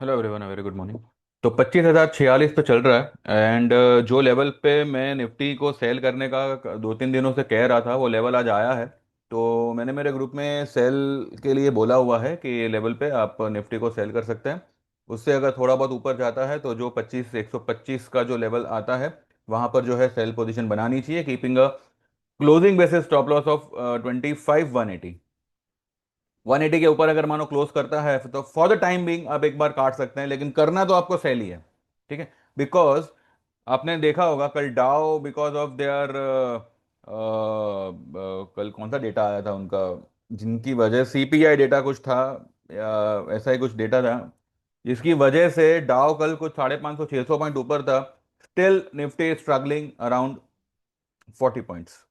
Hello everyone, very good morning. तो 25,046 पे चल रहा है एंड जो लेवल पे मैं निफ्टी को सेल करने का 2-3 दिनों से कह रहा था वो लेवल आज आया है। तो मैंने मेरे ग्रुप में सेल के लिए बोला हुआ है कि ये लेवल पे आप निफ्टी को सेल कर सकते हैं। उससे अगर थोड़ा बहुत ऊपर जाता है तो जो 125 का जो लेवल आता है वहां पर जो है सेल पोजीशन बनानी चाहिए, keeping a closing basis stop loss of 25,180। 180 के ऊपर अगर मानो क्लोज करता है तो फॉर द टाइम बिंग आप एक बार काट सकते हैं, लेकिन करना तो आपको सेल ही है। ठीक है, बिकॉज आपने देखा होगा कल डाउ, बिकॉज ऑफ देयर कल कौन सा डेटा आया था उनका, जिनकी वजह सीपीआई डेटा कुछ था या ऐसा ही कुछ डेटा था, जिसकी वजह से डाउ कल कुछ 550-600 पॉइंट ऊपर था। Still Nifty struggling around 40 points.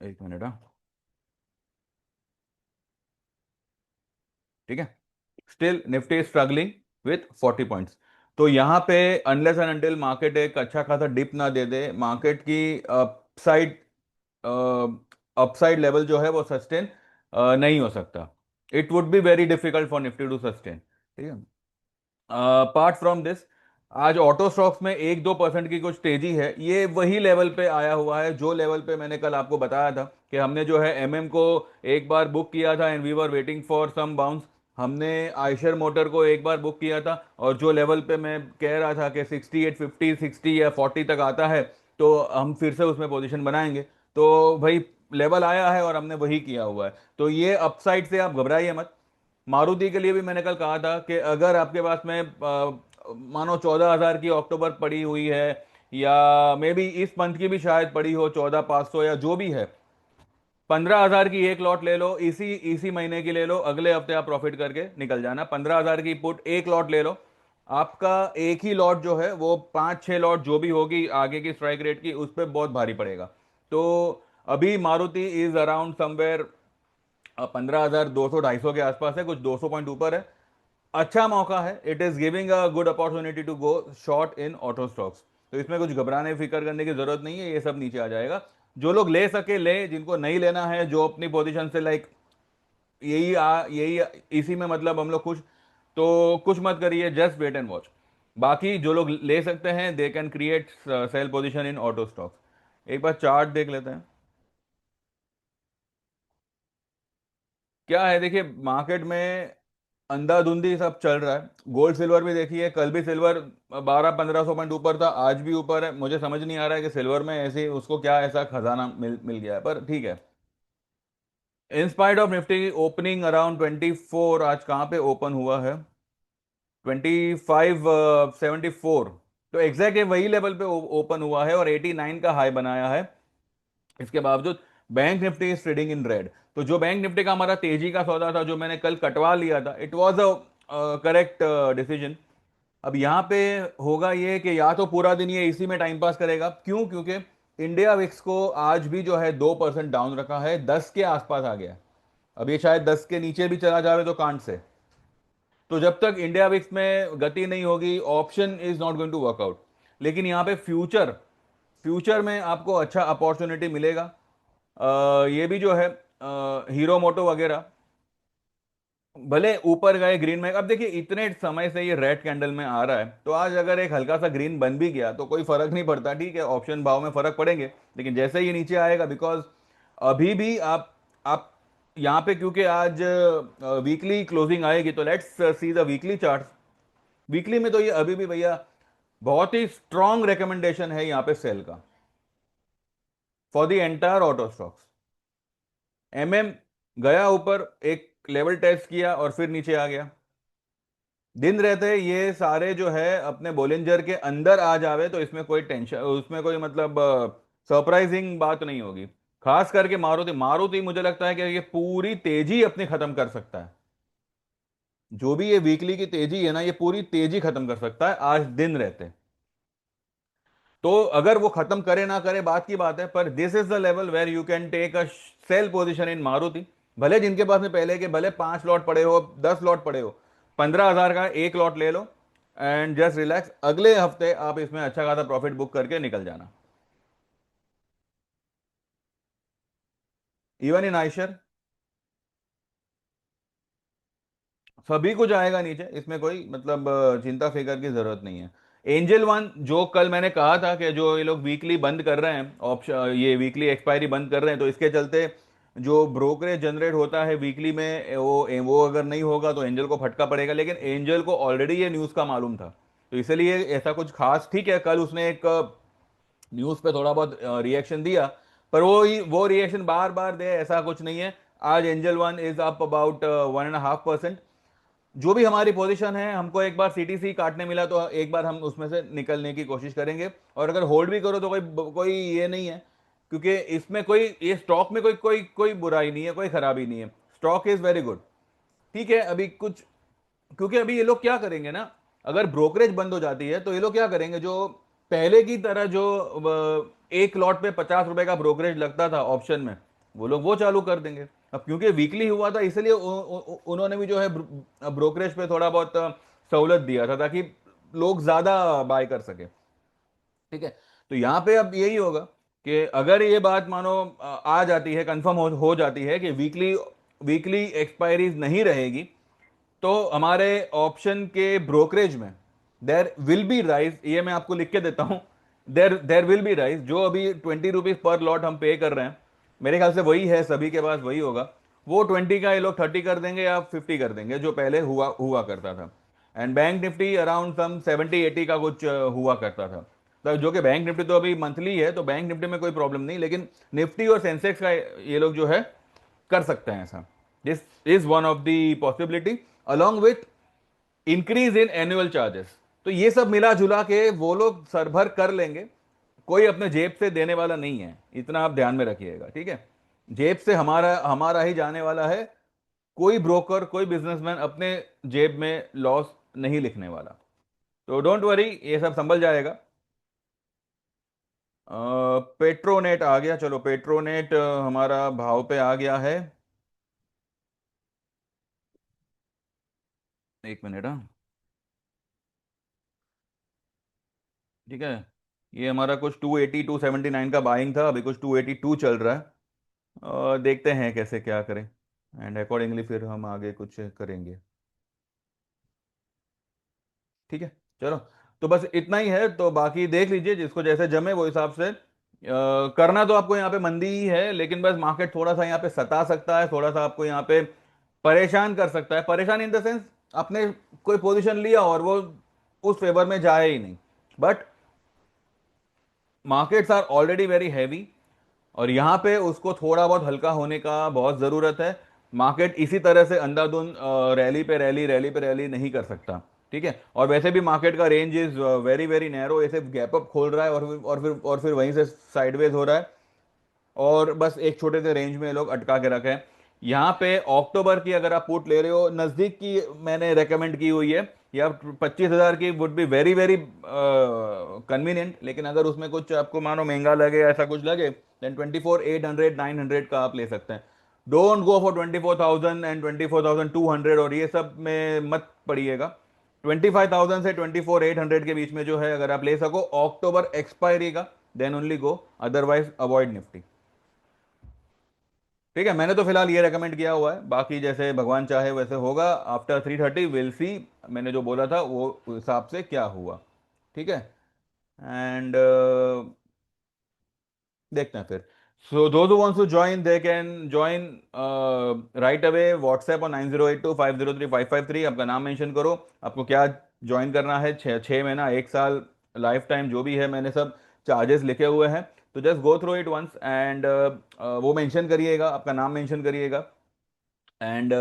एक मिनट, हाँ। ठीक है, still Nifty struggling with 40 points. तो यहाँ पे अनलेस एंड अनटिल मार्केट एक अच्छा खासा डिप ना दे दे, मार्केट की अपसाइड अपसाइड लेवल जो है वो सस्टेन नहीं हो सकता। It would be very difficult for Nifty to sustain. ठीक है, अपार्ट फ्रॉम दिस, आज ऑटो स्टॉक्स में 1-2% की कुछ तेजी है। ये वही लेवल पे आया हुआ है जो लेवल पे मैंने कल आपको बताया था कि हमने जो है एमएम को एक बार बुक किया था and we were waiting for some bounce. हमने आयशर मोटर को एक बार बुक किया था और जो लेवल पे मैं कह रहा था कि 6850, 60 या 40 तक आता है तो हम फिर से उसमें पोजीशन बनाएंगे। तो भाई लेवल आया है और हमने वही किया हुआ है। तो ये अपसाइड से आप घबराइए मत। मारुति के लिए भी मैंने कल कहा था कि अगर आपके पास में मानो 14,000 की अक्टूबर पड़ी हुई है, या मे बी इस मंथ की भी शायद पड़ी हो 14,500 या जो भी है, 15,000 की एक लॉट ले लो, इसी इसी महीने की ले लो, अगले हफ्ते आप प्रॉफिट करके निकल जाना। 15,000 की पुट एक लॉट ले लो, आपका एक ही लॉट जो है वो 5-6 लॉट जो भी होगी आगे की स्ट्राइक रेट की उस पर बहुत भारी पड़ेगा। तो अभी मारुति इज अराउंड समवेयर 15,200-250 के आसपास है, कुछ 200 पॉइंट ऊपर है। अच्छा मौका है, it is giving a good opportunity to go short in auto stocks. तो इसमें कुछ घबराने फिक्र करने की जरूरत नहीं है, ये सब नीचे आ जाएगा। जो लोग ले सके ले, जिनको नहीं लेना है, जो अपनी पोजीशन से लाइक यही इसी में मतलब हम लोग खुश, तो कुछ मत करिए, जस्ट वेट एंड वॉच। बाकी जो लोग ले सकते हैं they can create sell position in auto stocks. एक बार चार्ट देख लेते हैं क्या है। देखिए, मार्केट में अंधाधुंधी सब चल रहा है। गोल्ड सिल्वर भी देखिए, कल भी सिल्वर 1200-1500 पॉइंट ऊपर था, आज भी ऊपर है। मुझे समझ नहीं आ रहा है कि सिल्वर में ऐसे उसको क्या ऐसा खजाना मिल गया है, पर ठीक है। In spite of Nifty opening around 24, आज कहाँ पे ओपन हुआ है, 2574, तो एग्जैक्ट वही लेवल पे ओपन हुआ है और 89 का हाई बनाया है। इसके बावजूद bank Nifty is trading in red. तो जो बैंक निफ्टी का हमारा तेजी का सौदा था जो मैंने कल कटवा लिया था, it was a correct decision. अब यहां पे होगा ये कि या तो पूरा दिन ये इसी में टाइम पास करेगा, क्यों, क्योंकि इंडिया विक्स को आज भी जो है 2% डाउन रखा है, 10 के आसपास आ गया। अब ये शायद 10 के नीचे भी चला जावे तो कांट से। तो जब तक इंडिया विक्स में गति नहीं होगी, option is not going to work out. लेकिन यहां पे फ्यूचर फ्यूचर में आपको अच्छा अपॉर्चुनिटी मिलेगा। ये भी जो है हीरो मोटो वगैरह भले ऊपर गए ग्रीन में। अब देखिए, इतने समय से ये रेड कैंडल में आ रहा है, तो आज अगर एक हल्का सा ग्रीन बन भी गया तो कोई फर्क नहीं पड़ता। ठीक है, ऑप्शन भाव में फर्क पड़ेंगे, लेकिन जैसे ही नीचे आएगा, बिकॉज अभी भी आप यहाँ पे, क्योंकि आज वीकली क्लोजिंग आएगी, तो let's see the weekly chart. Weekly में तो ये अभी भी भैया बहुत ही स्ट्रांग रिकमेंडेशन है यहाँ पे सेल का for the entire auto stocks. MM गया ऊपर, एक लेवल टेस्ट किया और फिर नीचे आ गया। दिन रहते ये सारे जो है अपने बोलेंजर के अंदर आ जावे तो इसमें कोई टेंशन, उसमें कोई मतलब सरप्राइजिंग बात नहीं होगी। खास करके मारुति मारुति मुझे लगता है कि ये पूरी तेजी अपनी खत्म कर सकता है। जो भी ये वीकली की तेजी है ना, ये पूरी तेजी खत्म कर सकता है आज दिन रहते। तो अगर वो खत्म करे ना करे बात की बात है, पर this is the level where you can take a sell position in Maruti. भले जिनके पास में पहले के भले 5 लॉट पड़े हो, 10 लॉट पड़े हो, 15,000 का एक लॉट ले लो एंड जस्ट रिलैक्स। अगले हफ्ते आप इसमें अच्छा खासा प्रॉफिट बुक करके निकल जाना। इवन इन आयशर, सभी को जाएगा नीचे, इसमें कोई मतलब चिंता फिकर की जरूरत नहीं है। एंजल वन जो कल मैंने कहा था कि जो ये लोग वीकली बंद कर रहे हैं ऑप्शन, ये वीकली एक्सपायरी बंद कर रहे हैं, तो इसके चलते जो ब्रोकरेज जनरेट होता है वीकली में वो अगर नहीं होगा तो एंजल को फटका पड़ेगा। लेकिन एंजल को ऑलरेडी ये न्यूज़ का मालूम था, तो इसलिए ऐसा कुछ खास, ठीक है कल उसने एक न्यूज़ पे थोड़ा बहुत रिएक्शन दिया, पर वो रिएक्शन बार बार दे ऐसा कुछ नहीं है। आज angel one is up about 1.5%। जो भी हमारी पोजीशन है, हमको एक बार सीटीसी काटने मिला तो एक बार हम उसमें से निकलने की कोशिश करेंगे, और अगर होल्ड भी करो तो कोई कोई ये नहीं है, क्योंकि इसमें कोई, ये स्टॉक में कोई कोई कोई बुराई नहीं है, कोई खराबी नहीं है, स्टॉक इज वेरी गुड। ठीक है, अभी कुछ, क्योंकि अभी ये लोग क्या करेंगे ना, अगर ब्रोकरेज बंद हो जाती है तो ये लोग क्या करेंगे, जो पहले की तरह जो एक लॉट पे 50 रुपए का ब्रोकरेज लगता था ऑप्शन में, वो लोग वो चालू कर देंगे। अब क्योंकि वीकली हुआ था इसलिए उन्होंने भी जो है ब्रोकरेज पे थोड़ा बहुत सहूलत दिया था, ताकि लोग ज्यादा बाय कर सके। ठीक है, तो यहां पे अब यही होगा कि अगर ये बात मानो आ जाती है, कंफर्म हो जाती है कि वीकली वीकली एक्सपायरीज नहीं रहेगी, तो हमारे ऑप्शन के ब्रोकरेज में देर विल बी राइज, ये मैं आपको लिख के देता हूं, देर देर विल बी राइज। जो अभी 20 रुपीज पर लॉट हम पे कर रहे हैं, मेरे ख्याल से वही है, सभी के पास वही होगा, वो 20 का ये लोग 30 कर देंगे या 50 कर देंगे, जो पहले हुआ हुआ करता था। And bank Nifty around some 70-80 का कुछ हुआ करता था। तो जो कि बैंक निफ्टी तो अभी मंथली है, तो बैंक निफ्टी में कोई प्रॉब्लम नहीं, लेकिन निफ्टी और सेंसेक्स का ये लोग जो है कर सकते हैं ऐसा। This is one of the possibility, along with increase in annual charges. तो ये सब मिला जुला के वो लोग सरभर कर लेंगे, कोई अपने जेब से देने वाला नहीं है, इतना आप ध्यान में रखिएगा। ठीक है, जेब से हमारा हमारा ही जाने वाला है, कोई ब्रोकर कोई बिजनेसमैन अपने जेब में लॉस नहीं लिखने वाला। तो डोंट वरी, ये सब संभल जाएगा। पेट्रोनेट आ गया, चलो पेट्रोनेट हमारा भाव पे आ गया है। एक मिनट, हाँ। ठीक है, ये हमारा कुछ 280-279 का बाइंग था, अभी कुछ 282 चल रहा है। देखते हैं कैसे क्या करें, एंड अकॉर्डिंगली फिर हम आगे कुछ करेंगे। ठीक है, चलो, तो बस इतना ही है, तो बाकी देख लीजिए जिसको जैसे जमे वो हिसाब से करना। तो आपको यहाँ पे मंदी ही है, लेकिन बस मार्केट थोड़ा सा यहाँ पे सता सकता है, थोड़ा सा आपको यहाँ पे परेशान कर सकता है, परेशान इन द सेंस आपने कोई पोजीशन लिया और वो उस फेवर में जाए ही नहीं, but markets are already very heavy, और यहां पे उसको थोड़ा बहुत हल्का होने का बहुत जरूरत है। मार्केट इसी तरह से अंधाधुंध रैली पे रैली, रैली पे रैली नहीं कर सकता। ठीक है, और वैसे भी मार्केट का range is very very narrow, ऐसे गैप अप खोल रहा है और फिर वहीं से साइडवेज हो रहा है, और बस एक छोटे से रेंज में लोग अटका के रखे हैं। यहाँ पे अक्टूबर की अगर आप पुट ले रहे हो, नजदीक की मैंने रेकमेंड की हुई है, या 25,000 की would be very very convenient. लेकिन अगर उसमें कुछ आपको मानो महंगा लगे, ऐसा कुछ लगे, देन 24,800-900 का आप ले सकते हैं। डोंट गो फॉर 24,000 एंड 24,200 और ये सब में मत पड़िएगा। 25,000 से 24,800 के बीच में जो है अगर आप ले सको अक्टूबर एक्सपायरी का, then only go, otherwise avoid Nifty. ठीक है, मैंने तो फिलहाल ये रेकमेंड किया हुआ है, बाकी जैसे भगवान चाहे वैसे होगा। आफ्टर 3:30 विल सी, मैंने जो बोला था वो हिसाब से क्या हुआ। ठीक है, एंड देखते हैं फिर। So those who wants to join they can join right away, WhatsApp और 9082503553। आपका नाम मेंशन करो, आपको क्या ज्वाइन करना है, 6 महीना, 1 साल, लाइफ टाइम, जो भी है, मैंने सब चार्जेस लिखे हुए हैं। तो just go through it once, and वो मेंशन करिएगा, आपका नाम मेंशन करिएगा, एंड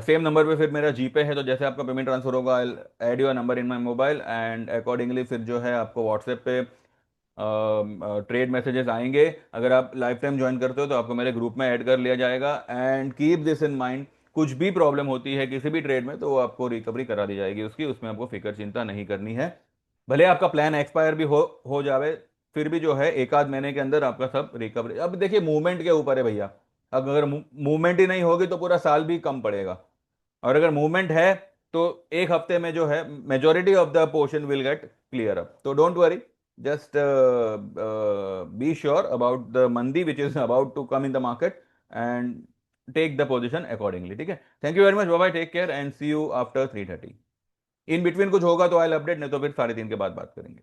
सेम नंबर पे फिर मेरा जीपे है, तो जैसे आपका पेमेंट ट्रांसफर होगा, I add your number in my mobile, and accordingly फिर जो है आपको व्हाट्सएप पे ट्रेड मैसेजेस आएंगे। अगर आप लाइफ टाइम ज्वाइन करते हो तो आपको मेरे ग्रुप में ऐड कर लिया जाएगा, and keep this in mind, कुछ भी प्रॉब्लम होती है किसी भी ट्रेड में तो वो आपको रिकवरी करा दी जाएगी उसकी, उसमें आपको फिक्र चिंता नहीं करनी है। भले आपका प्लान एक्सपायर भी हो जावे, फिर भी जो है एक आध महीने के अंदर आपका सब रिकवरी। अब देखिए मूवमेंट के ऊपर है भैया, अब अगर मूवमेंट ही नहीं होगी तो पूरा साल भी कम पड़ेगा, और अगर मूवमेंट है तो एक हफ्ते में जो है majority of the portion will get clear up. तो don't worry, just be sure about the mandi which is about to come in the market, and take the position accordingly, ठीक है। Thank you very much, bye bye, take care and see you after 3:30। In between कुछ होगा तो I update, नहीं तो फिर 3:30 के बाद बात करेंगे।